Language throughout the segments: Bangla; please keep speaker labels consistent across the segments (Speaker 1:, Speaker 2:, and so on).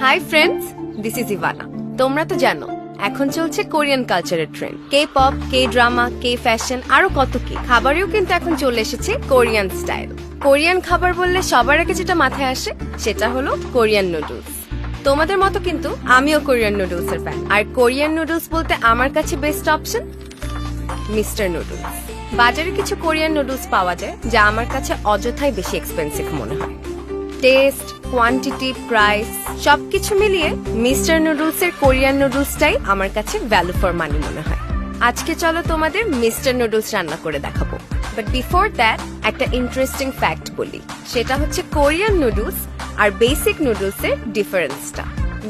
Speaker 1: Hi friends, this is Ivana. তোমরা তো জানো এখন চলছে কোরিয়ান কালচারের trend, K pop, K drama, কে ফ্যাশন, আরো কত কি। খাবারেও কিন্তু এখন চলে এসেছে কোরিয়ান স্টাইল। কোরিয়ান খাবার বললে সবার আগে যেটা মাথায় আসে সেটা হলো কোরিয়ান নুডলস। তোমাদের মতো কিন্তু আমিও কোরিয়ান নুডলস এর ফ্যান। আর কোরিয়ান নুডলস বলতে আমার কাছে বেস্ট অপশন মিস্টার নুডলস। বাজারে কিছু কোরিয়ান নুডলস পাওয়া যায় যা আমার কাছে অযথাই বেশি এক্সপেন্সিভ মনে হয়। টেস্ট, কোয়ান্টিটি, প্রাইস সবকিছু মিলিয়ে মিস্টার নুডলস এর কোরিয়ান নুডলসটাই আমার কাছে ভ্যালু ফর মানি মনে হয়। আজকে চলো তোমাদের মিস্টার নুডলস রান্না করে দেখাবো। বাট বিফোর দ্যাট একটা ইন্টারেস্টিং ফ্যাক্ট বলি, সেটা হচ্ছে কোরিয়ান নুডলস আর বেসিক নুডলস এর ডিফারেন্সটা।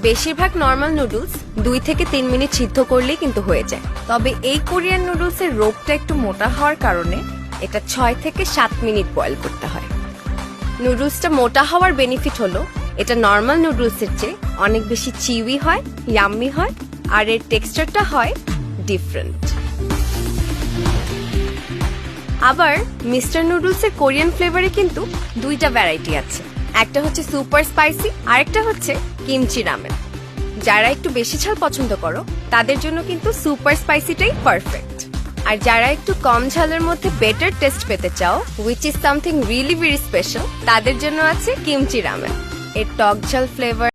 Speaker 1: বেশিরভাগ নর্মাল নুডলস 2 থেকে 3 মিনিট সিদ্ধ করলেই কিন্তু হয়ে যায়, তবে এই কোরিয়ান নুডলস এর রোগটা একটু মোটা হওয়ার কারণে এটা 6 থেকে 7 মিনিট বয়েল করতে হয়। নুডলসটা মোটা হওয়ার বেনিফিট হলো এটা নর্মাল নুডলসের চেয়ে অনেক বেশি চিউই হয়, ইয়াম্মি হয়, আর এর টেক্সচারটা হয় ডিফারেন্ট। আবার মিস্টার নুডলসের কোরিয়ান ফ্লেভারে কিন্তু 2টা ভ্যারাইটি আছে, একটা হচ্ছে সুপার স্পাইসি আর একটা হচ্ছে কিমচি রামেন। যারা একটু বেশি ঝাল পছন্দ করো তাদের জন্য কিন্তু সুপার স্পাইসিটাই পারফেক্ট। আর যারা একটু কম ঝালের মধ্যে বেটার টেস্ট পেতে চাও, which is something really very special, তাদের জন্য আছে কিমচি রামেন। এর টক ঝাল ফ্লেভার